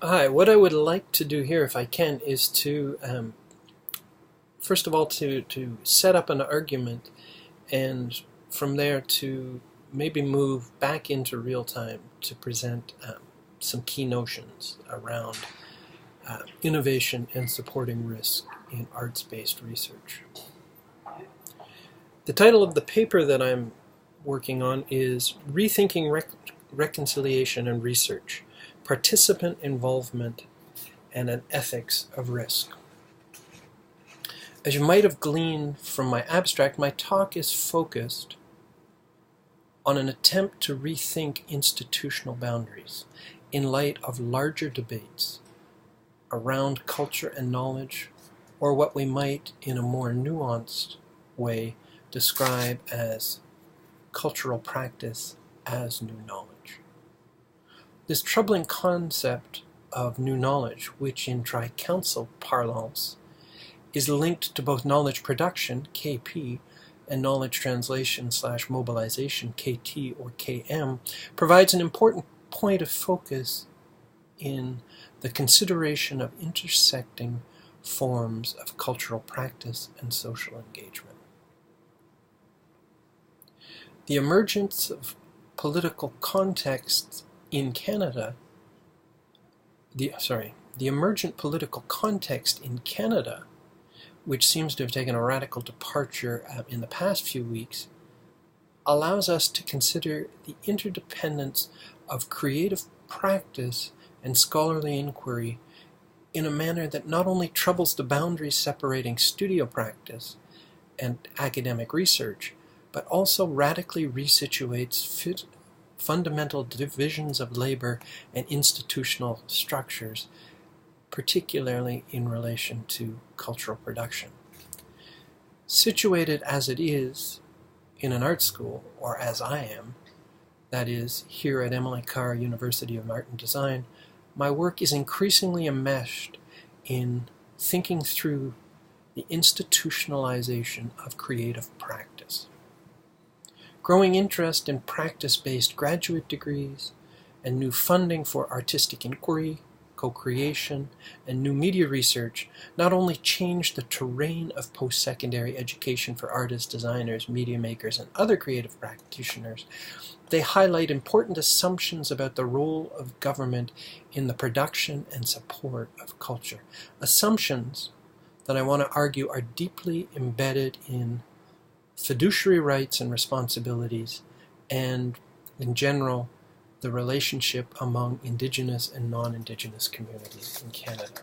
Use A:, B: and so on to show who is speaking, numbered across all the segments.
A: Hi, what I would like to do here, if I can, is to, first of all, to set up an argument, and from there to maybe move back into real time to present some key notions around innovation and supporting risk in arts-based research. The title of the paper that I'm working on is Rethinking Reconciliation and Research, Participant Involvement and an Ethics of Risk. As you might have gleaned from my abstract, my talk is focused on an attempt to rethink institutional boundaries in light of larger debates around culture and knowledge, or what we might, in a more nuanced way, describe as cultural practice as new knowledge. This troubling concept of new knowledge, which in tri-council parlance is linked to both knowledge production, KP, and knowledge translation/mobilization, KT or KM, provides an important point of focus in the consideration of intersecting forms of cultural practice and social engagement. The emergence of political contexts in Canada, the emergent political context in Canada, which seems to have taken a radical departure in the past few weeks, allows us to consider the interdependence of creative practice and scholarly inquiry in a manner that not only troubles the boundaries separating studio practice and academic research, but also radically resituates fundamental divisions of labor and institutional structures, particularly in relation to cultural production. Situated as it is in an art school, or as I am, that is, here at Emily Carr University of Art and Design, my work is increasingly enmeshed in thinking through the institutionalization of creative practice. Growing interest in practice-based graduate degrees and new funding for artistic inquiry, co-creation, and new media research not only change the terrain of post-secondary education for artists, designers, media makers, and other creative practitioners, they highlight important assumptions about the role of government in the production and support of culture. Assumptions that I want to argue are deeply embedded in fiduciary rights and responsibilities, and in general, the relationship among Indigenous and non-Indigenous communities in Canada.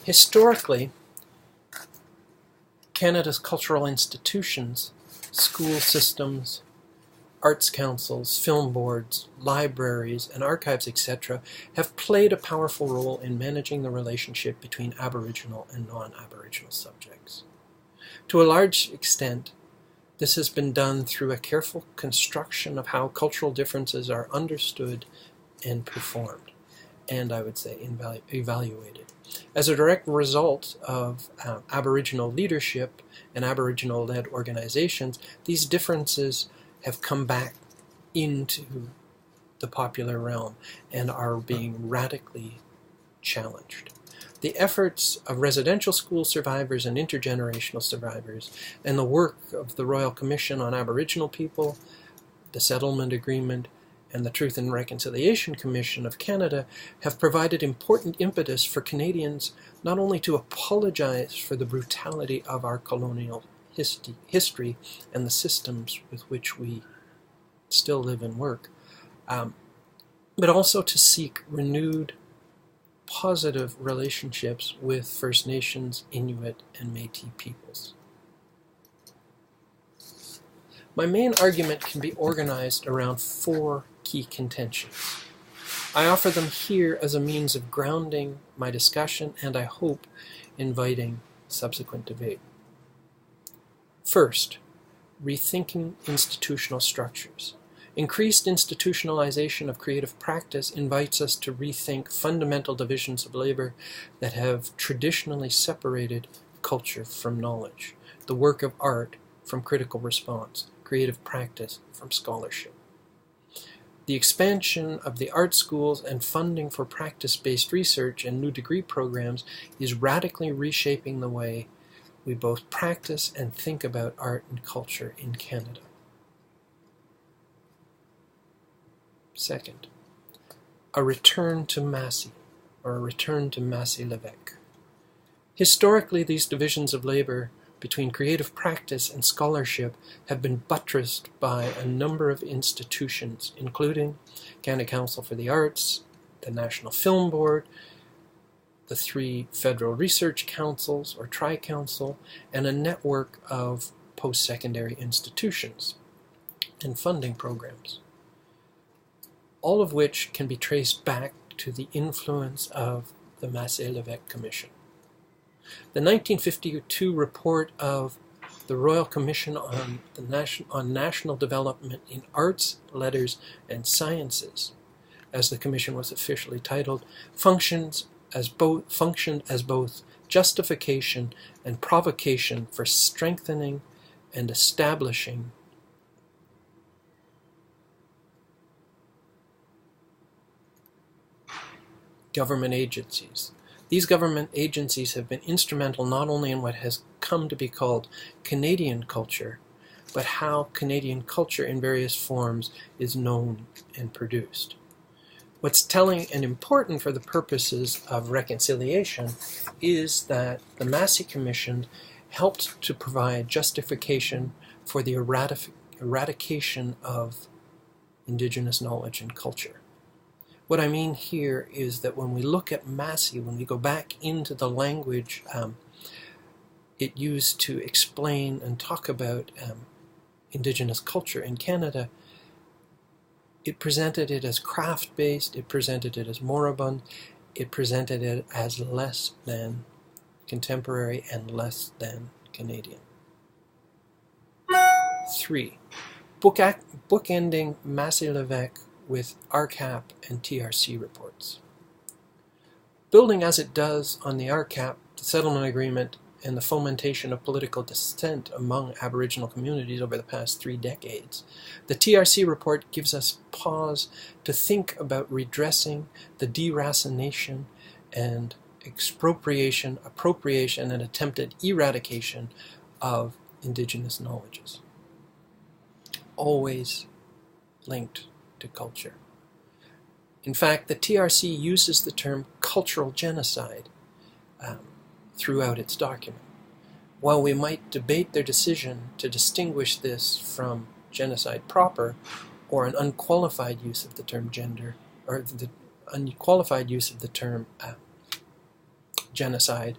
A: Historically, Canada's cultural institutions, school systems, arts councils, film boards, libraries, and archives, etc., have played a powerful role in managing the relationship between Aboriginal and non-Aboriginal subjects. To a large extent, this has been done through a careful construction of how cultural differences are understood and performed, and I would say evaluated. As a direct result of Aboriginal leadership and Aboriginal-led organizations, these differences have come back into the popular realm and are being radically challenged. The efforts of residential school survivors and intergenerational survivors, and the work of the Royal Commission on Aboriginal People, the Settlement Agreement, and the Truth and Reconciliation Commission of Canada have provided important impetus for Canadians not only to apologize for the brutality of our colonial history and the systems with which we still live and work, but also to seek renewed positive relationships with First Nations, Inuit, and Métis peoples. My main argument can be organized around four key contentions. I offer them here as a means of grounding my discussion and, I hope, inviting subsequent debate. First, rethinking institutional structures. Increased institutionalization of creative practice invites us to rethink fundamental divisions of labor that have traditionally separated culture from knowledge, the work of art from critical response, creative practice from scholarship. The expansion of the art schools and funding for practice-based research and new degree programs is radically reshaping the way we both practice and think about art and culture in Canada. Second, a return to Massey, or a return to Massey-Levesque. Historically, these divisions of labor between creative practice and scholarship have been buttressed by a number of institutions, including Canada Council for the Arts, the National Film Board, the 3 federal research councils, or tri-council, and a network of post-secondary institutions and funding programs, all of which can be traced back to the influence of the Massey-Levesque Commission. The 1952 report of the Royal Commission on National Development in Arts, Letters, and Sciences, as the commission was officially titled, functioned as both justification and provocation for strengthening and establishing government agencies. These government agencies have been instrumental not only in what has come to be called Canadian culture, but how Canadian culture in various forms is known and produced. What's telling and important for the purposes of reconciliation is that the Massey Commission helped to provide justification for the eradication of Indigenous knowledge and culture. What I mean here is that when we look at Massey, when we go back into the language it used to explain and talk about Indigenous culture in Canada, it presented it as craft-based, it presented it as moribund, it presented it as less than contemporary and less than Canadian. 3. Bookending Massey-Levesque with RCAP and TRC reports. Building as it does on the RCAP, the settlement agreement, and the fomentation of political dissent among Aboriginal communities over the past 3 decades, the TRC report gives us pause to think about redressing the deracination and expropriation, appropriation, and attempted eradication of Indigenous knowledges, always linked to culture. In fact, the TRC uses the term cultural genocide throughout its document. While we might debate their decision to distinguish this from genocide proper, or an unqualified use of the term gender, or the unqualified use of the term genocide,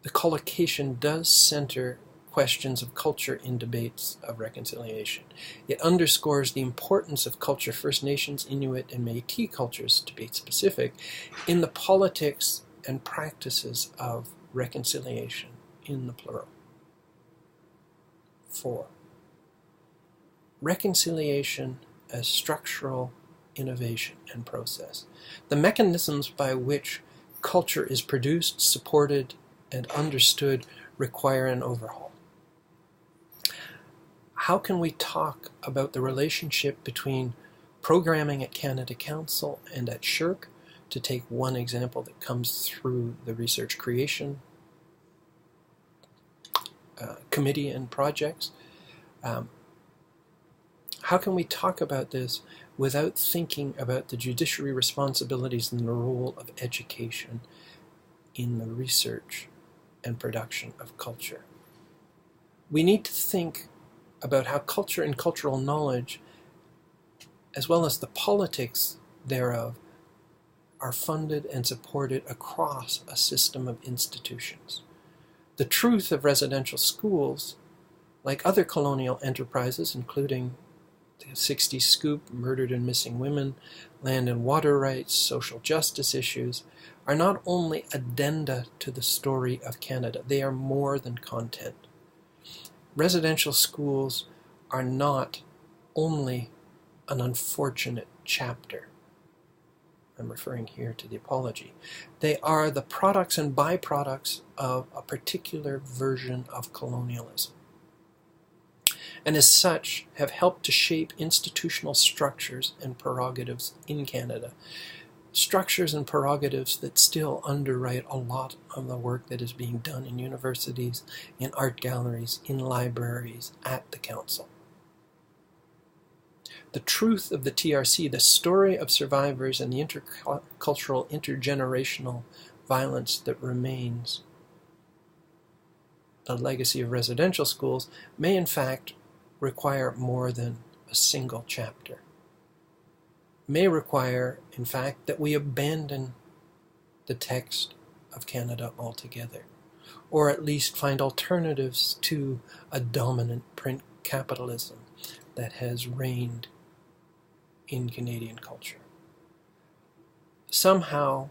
A: the collocation does center questions of culture in debates of reconciliation. It underscores the importance of culture, First Nations, Inuit, and Métis cultures, to be specific, in the politics and practices of reconciliation, in the plural. 4. Reconciliation as structural innovation and process. The mechanisms by which culture is produced, supported, and understood require an overhaul. How can we talk about the relationship between programming at Canada Council and at SSHRC, to take one example that comes through the research creation committee and projects? How can we talk about this without thinking about the judiciary responsibilities and the role of education in the research and production of culture? We need to think about how culture and cultural knowledge, as well as the politics thereof, are funded and supported across a system of institutions. The truth of residential schools, like other colonial enterprises, including the 60s Scoop, murdered and missing women, land and water rights, social justice issues, are not only addenda to the story of Canada, they are more than content. Residential schools are not only an unfortunate chapter. I'm referring here to the apology. They are the products and byproducts of a particular version of colonialism. and as such have helped to shape institutional structures and prerogatives in Canada. Structures and prerogatives that still underwrite a lot of the work that is being done in universities, in art galleries, in libraries, at the Council. The truth of the TRC, the story of survivors and the intercultural, intergenerational violence that remains the legacy of residential schools, may in fact require more than a single chapter. May require, in fact, that we abandon the text of Canada altogether, or at least find alternatives to a dominant print capitalism that has reigned in Canadian culture. Somehow,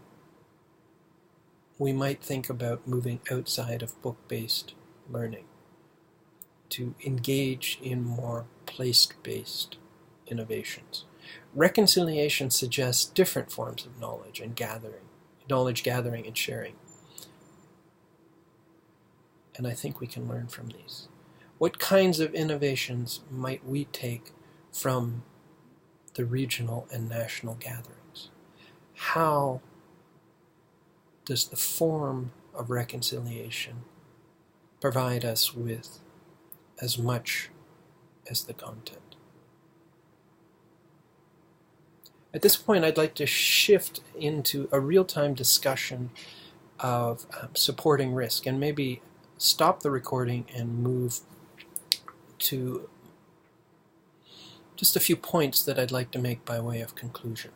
A: we might think about moving outside of book-based learning to engage in more place-based innovations. Reconciliation suggests different forms of knowledge gathering and sharing. And I think we can learn from these. What kinds of innovations might we take from the regional and national gatherings? How does the form of reconciliation provide us with as much as the content? At this point, I'd like to shift into a real-time discussion of supporting risk, and maybe stop the recording and move to just a few points that I'd like to make by way of conclusion.